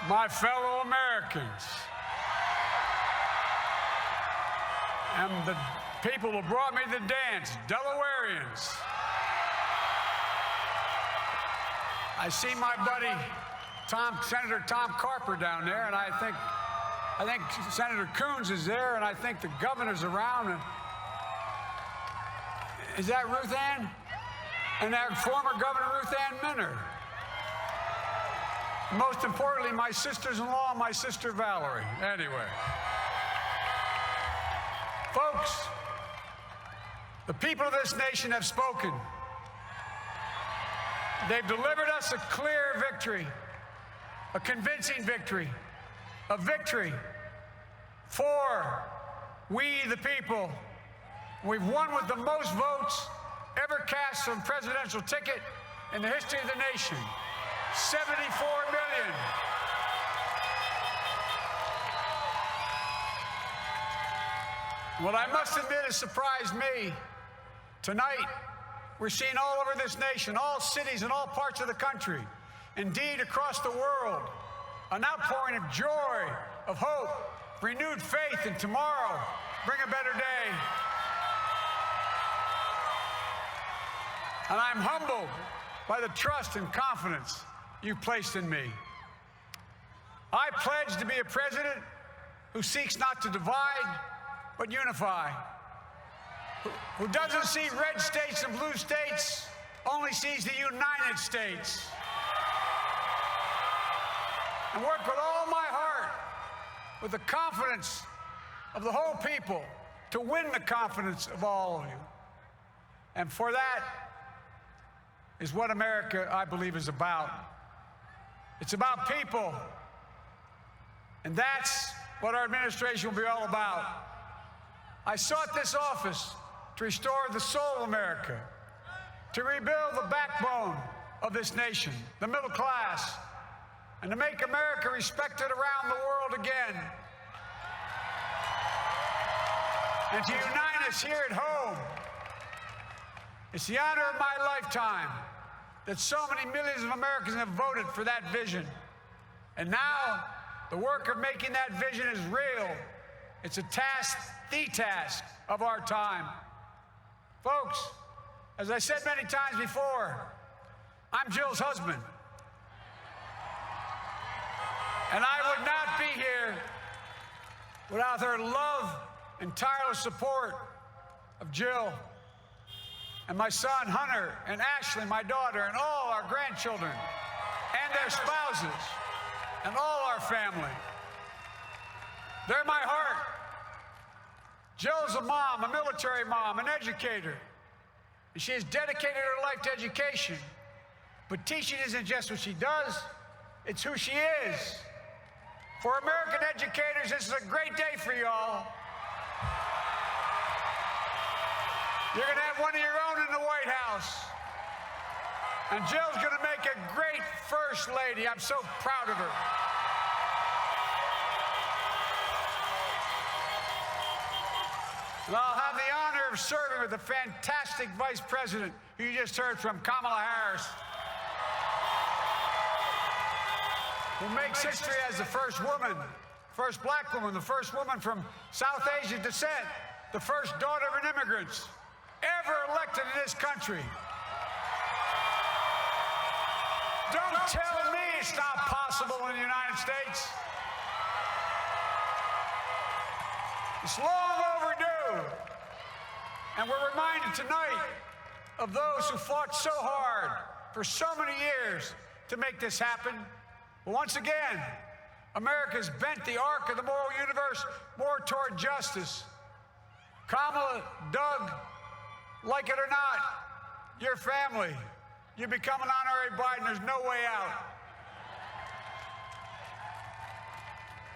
my fellow Americans, and the people who brought me the dance, Delawareans. I see my buddy Senator Tom Carper down there, and I think Senator Coons is there, and I think the governor's around. And is that Ruth Ann? And that former Governor Ruth Ann Minner. Most importantly, my sisters-in-law and my sister Valerie. Anyway. Folks, the people of this nation have spoken. They've delivered us a clear victory, a convincing victory, a victory for we the people. We've won with the most votes ever cast on a presidential ticket in the history of the nation. 74 million. What I must admit has surprised me. Tonight, we're seeing all over this nation, all cities and all parts of the country, indeed across the world, an outpouring of joy, of hope, renewed faith in tomorrow, bring a better day. And I'm humbled by the trust and confidence you've placed in me. I pledge to be a president who seeks not to divide, but unify, who doesn't see red states and blue states, only sees the United States. And work with all my heart, with the confidence of the whole people, to win the confidence of all of you. And for that is what America, I believe, is about. It's about people. And that's what our administration will be all about. I sought this office to restore the soul of America, to rebuild the backbone of this nation, the middle class, and to make America respected around the world again, and to unite us here at home. It's the honor of my lifetime that so many millions of Americans have voted for that vision. And now, the work of making that vision is real. It's a task, the task of our time. Folks, as I said many times before, I'm Jill's husband. And I would not be here without her love and tireless support of Jill and my son Hunter and Ashley, my daughter, and all our grandchildren and their spouses and all our family. They're my heart. Jill's a mom, a military mom, an educator. And she has dedicated her life to education. But teaching isn't just what she does, it's who she is. For American educators, this is a great day for y'all. You're going to have one of your own in the White House. And Jill's going to make a great First Lady. I'm so proud of her. And I'll have the honor of serving with the fantastic Vice President who you just heard from, Kamala Harris, who makes history as the first woman, first black woman, the first woman from South Asian descent, the first daughter of an immigrant ever elected in this country. Don't tell me it's not possible in the United States. It's long overdue. And we're reminded tonight of those who fought so hard for so many years to make this happen. But once again, America's bent the arc of the moral universe more toward justice. Kamala, Doug, like it or not, your family, you become an honorary Biden, there's no way out.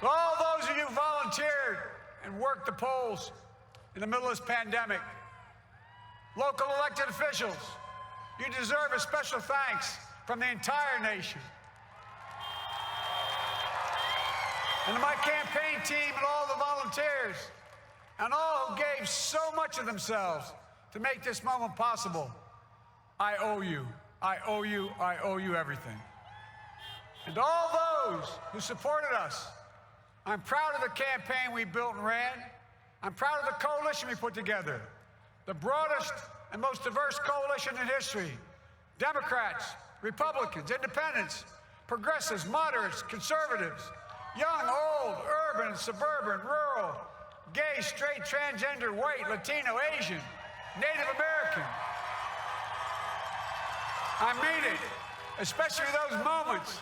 All those of you who volunteered and worked the polls in the middle of this pandemic, local elected officials, you deserve a special thanks from the entire nation. And to my campaign team and all the volunteers, and all who gave so much of themselves to make this moment possible, I owe you. I owe you. I owe you everything. And to all those who supported us, I'm proud of the campaign we built and ran. I'm proud of the coalition we put together, the broadest and most diverse coalition in history. Democrats, Republicans, independents, progressives, moderates, conservatives, young, old, urban, suburban, rural, gay, straight, transgender, white, Latino, Asian, Native American. I mean it, especially those moments,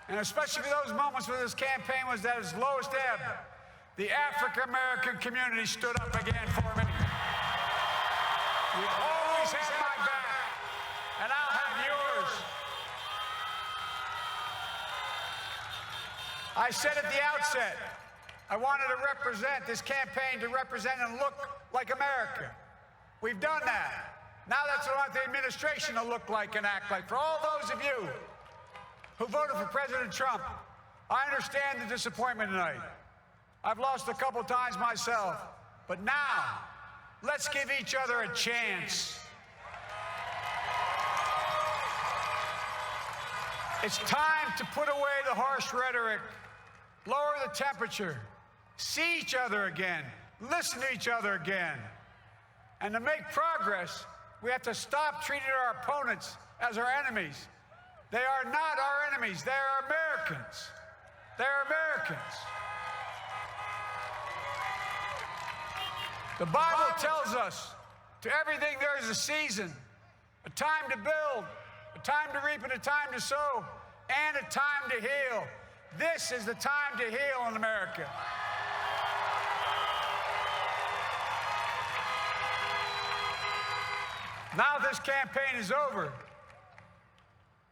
and especially those moments when this campaign was at its lowest ebb. The African-American community stood up again for me. You always had my back, and I'll have yours. I said at the outset, I wanted to represent this campaign to represent and look like America. We've done that. Now that's what I want the administration to look like and act like. For all those of you who voted for President Trump, I understand the disappointment tonight. I've lost a couple times myself, but now let's give each other a chance. It's time to put away the harsh rhetoric, lower the temperature, see each other again, listen to each other again. And to make progress, we have to stop treating our opponents as our enemies. They are not our enemies. They are Americans. They are Americans. The Bible tells us, to everything there is a season, a time to build, a time to reap, and a time to sow, and a time to heal. This is the time to heal in America. Now this campaign is over.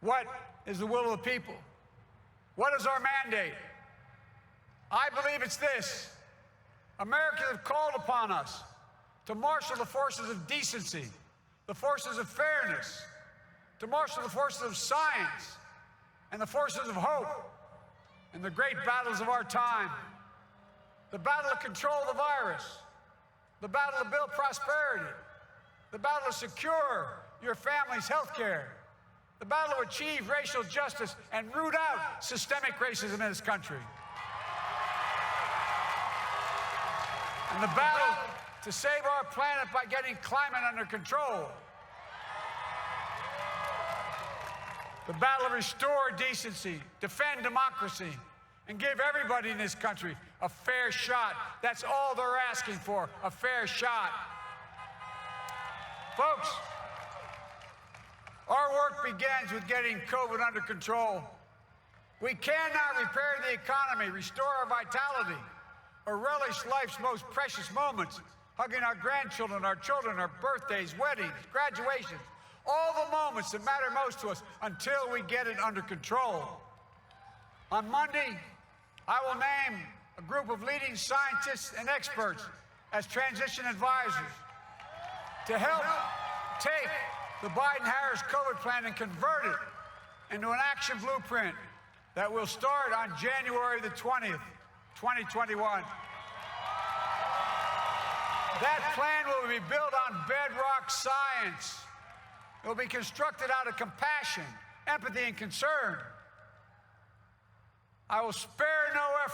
What is the will of the people? What is our mandate? I believe it's this. Americans have called upon us to marshal the forces of decency, the forces of fairness, to marshal the forces of science and the forces of hope in the great battles of our time. The battle to control the virus, the battle to build prosperity, the battle to secure your family's health care, the battle to achieve racial justice and root out systemic racism in this country. And the battle to save our planet by getting climate under control. The battle to restore decency, defend democracy, and give everybody in this country a fair shot. That's all they're asking for, a fair shot. Folks, our work begins with getting COVID under control. We cannot repair the economy, restore our vitality, or relish life's most precious moments, hugging our grandchildren, our children, our birthdays, weddings, graduations, all the moments that matter most to us until we get it under control. On Monday, I will name a group of leading scientists and experts as transition advisors to help take the Biden-Harris COVID plan and convert it into an action blueprint that will start on January the 20th, 2021. That plan will be built on bedrock science. It will be constructed out of compassion, empathy, and concern. I will spare no effort